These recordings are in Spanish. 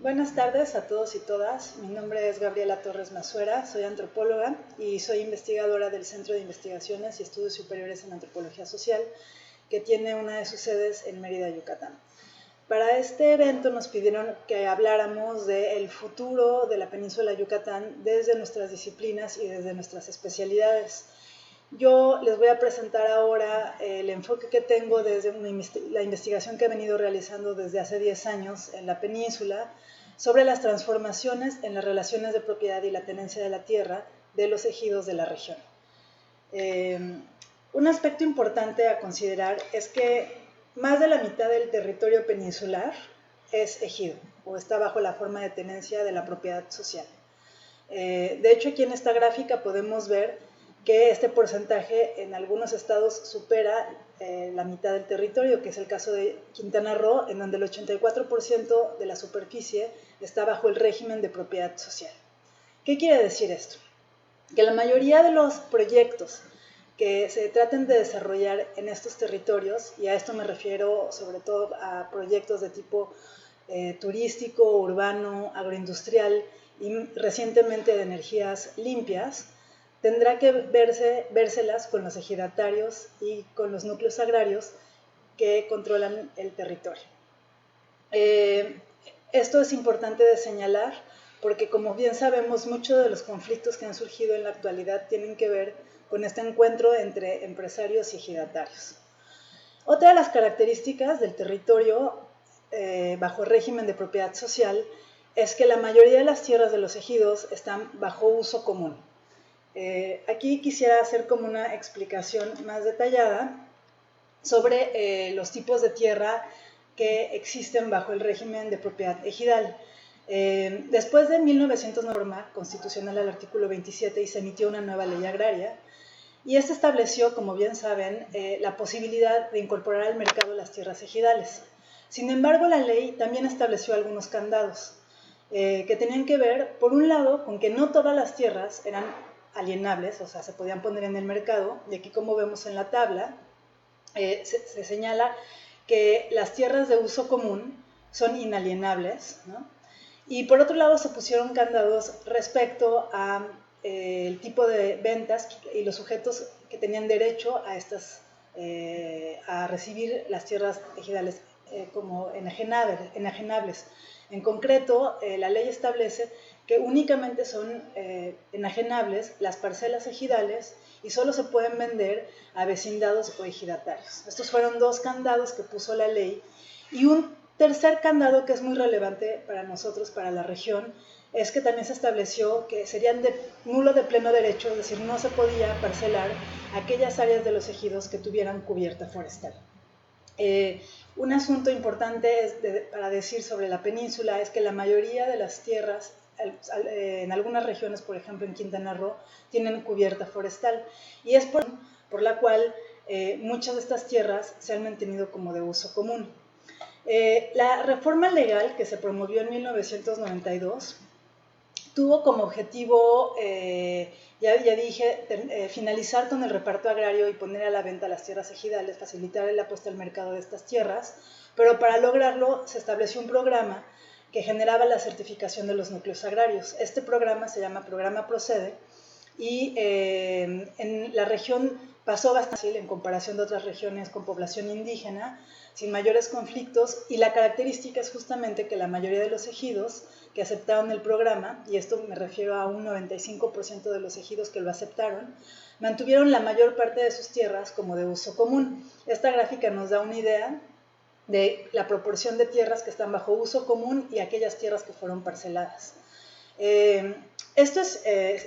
Buenas tardes a todos y todas. Mi nombre es Gabriela Torres Mazuera, soy antropóloga y soy investigadora del Centro de Investigaciones y Estudios Superiores en Antropología Social, que tiene una de sus sedes en Mérida, Yucatán. Para este evento nos pidieron que habláramos del futuro de la península de Yucatán desde nuestras disciplinas y desde nuestras especialidades. Yo les voy a presentar ahora el enfoque que tengo desde la investigación que he venido realizando desde hace 10 años en la península sobre las transformaciones en las relaciones de propiedad y la tenencia de la tierra de los ejidos de la región. Un aspecto importante a considerar es que más de la mitad del territorio peninsular es ejido o está bajo la forma de tenencia de la propiedad social. De hecho, aquí en esta gráfica podemos ver que este porcentaje en algunos estados supera la mitad del territorio, que es el caso de Quintana Roo, en donde el 84% de la superficie está bajo el régimen de propiedad social. ¿Qué quiere decir esto? Que la mayoría de los proyectos que se traten de desarrollar en estos territorios, y a esto me refiero sobre todo a proyectos de tipo turístico, urbano, agroindustrial y recientemente de energías limpias, tendrá que vérselas con los ejidatarios y con los núcleos agrarios que controlan el territorio. Esto es importante de señalar porque, como bien sabemos, muchos de los conflictos que han surgido en la actualidad tienen que ver con este encuentro entre empresarios y ejidatarios. Otra de las características del territorio bajo el régimen de propiedad social es que la mayoría de las tierras de los ejidos están bajo uso común. Aquí quisiera hacer como una explicación más detallada sobre los tipos de tierra que existen bajo el régimen de propiedad ejidal. Después de 1900 norma constitucional al artículo 27 y se emitió una nueva ley agraria y esta estableció, como bien saben, la posibilidad de incorporar al mercado las tierras ejidales. Sin embargo, la ley también estableció algunos candados que tenían que ver, por un lado, con que no todas las tierras eran alienables, o sea, se podían poner en el mercado, y aquí como vemos en la tabla, se señala que las tierras de uso común son inalienables, ¿no? Y por otro lado se pusieron candados respecto a el tipo de ventas y los sujetos que tenían derecho a a recibir las tierras ejidales como enajenables. En concreto, la ley establece que únicamente son enajenables las parcelas ejidales y solo se pueden vender a vecindados o ejidatarios. Estos fueron dos candados que puso la ley. Y un tercer candado que es muy relevante para nosotros, para la región, es que también se estableció que serían nulo de pleno derecho, es decir, no se podía parcelar aquellas áreas de los ejidos que tuvieran cubierta forestal. Un asunto importante para decir sobre la península es que la mayoría de las tierras, en algunas regiones, por ejemplo en Quintana Roo, tienen cubierta forestal y es por la cual muchas de estas tierras se han mantenido como de uso común. La reforma legal que se promovió en 1992 tuvo como objetivo, ya dije, finalizar con el reparto agrario y poner a la venta las tierras ejidales, facilitar la puesta al mercado de estas tierras, pero para lograrlo se estableció un programa que generaba la certificación de los núcleos agrarios. Este programa se llama Programa Procede y en la región pasó bastante fácil en comparación de otras regiones con población indígena, sin mayores conflictos, y la característica es justamente que la mayoría de los ejidos que aceptaron el programa, y esto me refiero a un 95% de los ejidos que lo aceptaron, mantuvieron la mayor parte de sus tierras como de uso común. Esta gráfica nos da una idea de la proporción de tierras que están bajo uso común y aquellas tierras que fueron parceladas. Esto es,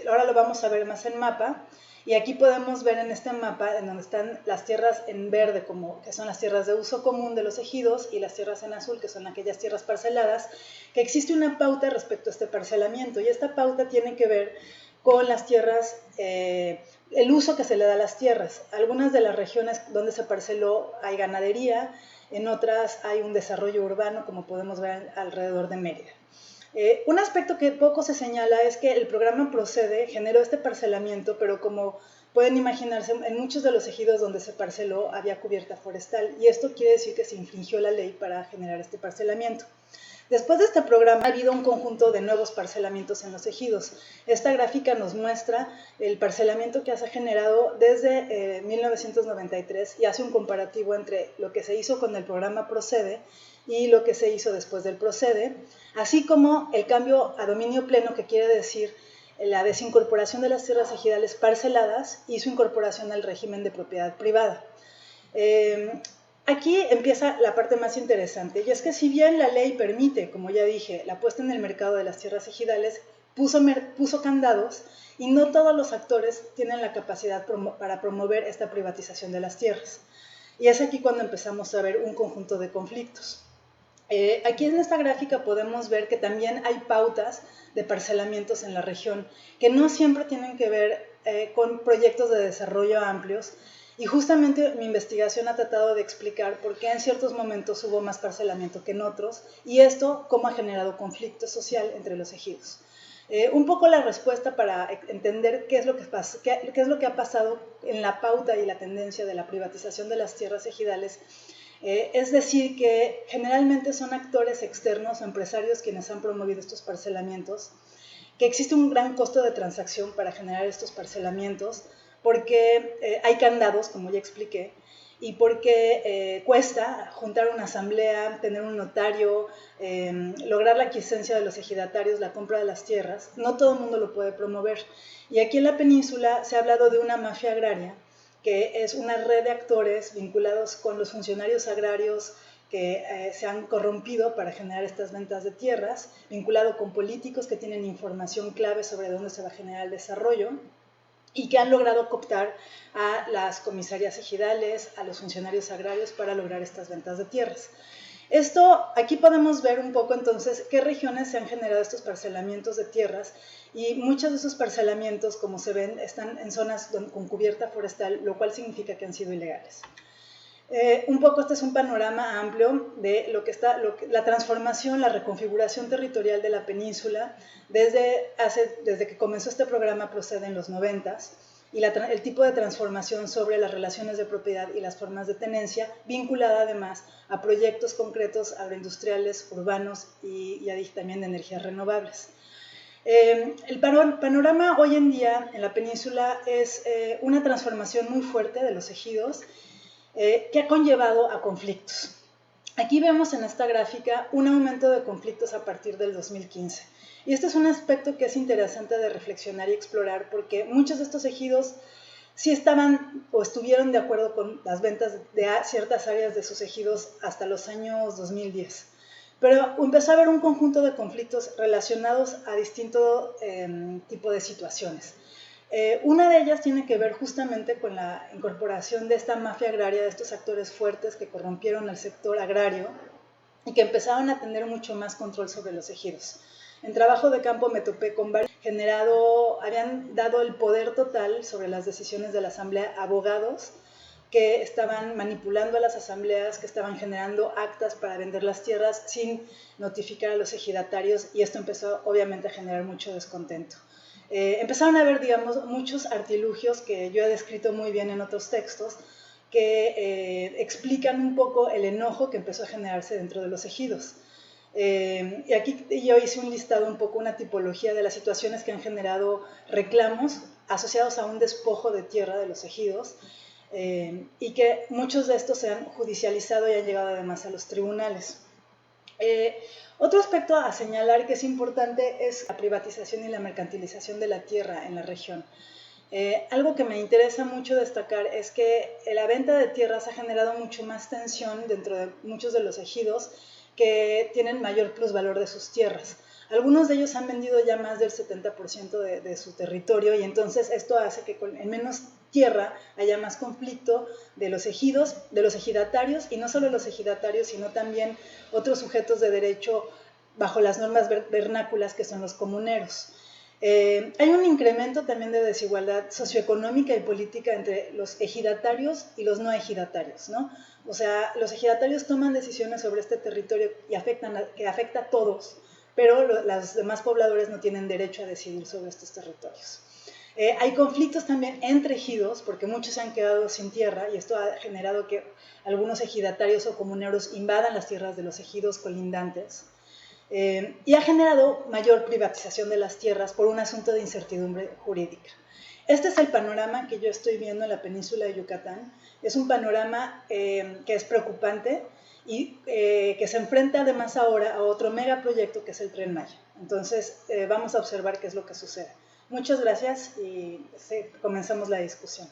ahora lo vamos a ver más en mapa, y aquí podemos ver en este mapa en donde están las tierras en verde, que son las tierras de uso común de los ejidos, y las tierras en azul, que son aquellas tierras parceladas, que existe una pauta respecto a este parcelamiento, y esta pauta tiene que ver con las tierras, el uso que se le da a las tierras. Algunas de las regiones donde se parceló hay ganadería, en otras hay un desarrollo urbano, como podemos ver alrededor de Mérida. Un aspecto que poco se señala es que el programa Procede generó este parcelamiento, pero como pueden imaginarse, en muchos de los ejidos donde se parceló había cubierta forestal, y esto quiere decir que se infringió la ley para generar este parcelamiento. Después de este programa ha habido un conjunto de nuevos parcelamientos en los ejidos. Esta gráfica nos muestra el parcelamiento que se ha generado desde 1993 y hace un comparativo entre lo que se hizo con el programa Procede y lo que se hizo después del Procede, así como el cambio a dominio pleno, que quiere decir la desincorporación de las tierras ejidales parceladas y su incorporación al régimen de propiedad privada. Aquí empieza la parte más interesante, y es que si bien la ley permite, como ya dije, la puesta en el mercado de las tierras ejidales, puso candados y no todos los actores tienen la capacidad para promover esta privatización de las tierras. Y es aquí cuando empezamos a ver un conjunto de conflictos. Aquí en esta gráfica podemos ver que también hay pautas de parcelamientos en la región que no siempre tienen que ver con proyectos de desarrollo amplios, y justamente mi investigación ha tratado de explicar por qué en ciertos momentos hubo más parcelamiento que en otros, y esto cómo ha generado conflicto social entre los ejidos. Un poco la respuesta para entender qué es lo que ha pasado en la pauta y la tendencia de la privatización de las tierras ejidales. Es decir, que generalmente son actores externos o empresarios quienes han promovido estos parcelamientos, que existe un gran costo de transacción para generar estos parcelamientos, porque hay candados, como ya expliqué, y porque cuesta juntar una asamblea, tener un notario, lograr la aquiescencia de los ejidatarios, la compra de las tierras. No todo el mundo lo puede promover. Y aquí en la península se ha hablado de una mafia agraria, que es una red de actores vinculados con los funcionarios agrarios que se han corrompido para generar estas ventas de tierras, vinculado con políticos que tienen información clave sobre dónde se va a generar el desarrollo, y que han logrado cooptar a las comisarías ejidales, a los funcionarios agrarios para lograr estas ventas de tierras. Aquí podemos ver un poco entonces qué regiones se han generado estos parcelamientos de tierras, y muchos de esos parcelamientos, como se ven, están en zonas con cubierta forestal, lo cual significa que han sido ilegales. Un poco este es un panorama amplio de la transformación, la reconfiguración territorial de la península desde que comenzó este programa Procede en los 90s, y el tipo de transformación sobre las relaciones de propiedad y las formas de tenencia, vinculada además a proyectos concretos agroindustriales, urbanos y también de energías renovables. El panorama hoy en día en la península es una transformación muy fuerte de los ejidos, que ha conllevado a conflictos. Aquí vemos en esta gráfica un aumento de conflictos a partir del 2015. Y este es un aspecto que es interesante de reflexionar y explorar, porque muchos de estos ejidos sí estaban o estuvieron de acuerdo con las ventas de ciertas áreas de sus ejidos hasta los años 2010. Pero empezó a haber un conjunto de conflictos relacionados a distinto tipo de situaciones. Una de ellas tiene que ver justamente con la incorporación de esta mafia agraria, de estos actores fuertes que corrompieron al sector agrario y que empezaron a tener mucho más control sobre los ejidos. En trabajo de campo me topé con varios habían dado el poder total sobre las decisiones de la asamblea a abogados que estaban manipulando a las asambleas, que estaban generando actas para vender las tierras sin notificar a los ejidatarios, y esto empezó obviamente a generar mucho descontento. Empezaron a haber, digamos, muchos artilugios que yo he descrito muy bien en otros textos, que explican un poco el enojo que empezó a generarse dentro de los ejidos. Y aquí yo hice un listado, un poco una tipología de las situaciones que han generado reclamos asociados a un despojo de tierra de los ejidos, y que muchos de estos se han judicializado y han llegado además a los tribunales. Otro aspecto a señalar que es importante es la privatización y la mercantilización de la tierra en la región. Algo que me interesa mucho destacar es que la venta de tierras ha generado mucho más tensión dentro de muchos de los ejidos que tienen mayor plusvalor de sus tierras. Algunos de ellos han vendido ya más del 70% de su territorio, y entonces esto hace que en menos tierra haya más conflicto de los ejidos, de los ejidatarios, y no solo los ejidatarios, sino también otros sujetos de derecho bajo las normas vernáculas, que son los comuneros. Hay un incremento también de desigualdad socioeconómica y política entre los ejidatarios y los no ejidatarios, ¿no? O sea, los ejidatarios toman decisiones sobre este territorio que afecta a todos, pero los demás pobladores no tienen derecho a decidir sobre estos territorios. Hay conflictos también entre ejidos, porque muchos se han quedado sin tierra, y esto ha generado que algunos ejidatarios o comuneros invadan las tierras de los ejidos colindantes. y ha generado mayor privatización de las tierras por un asunto de incertidumbre jurídica. Este es el panorama que yo estoy viendo en la península de Yucatán. Es un panorama que es preocupante y que se enfrenta además ahora a otro megaproyecto que es el Tren Maya. Entonces vamos a observar qué es lo que sucede. Muchas gracias y comenzamos la discusión.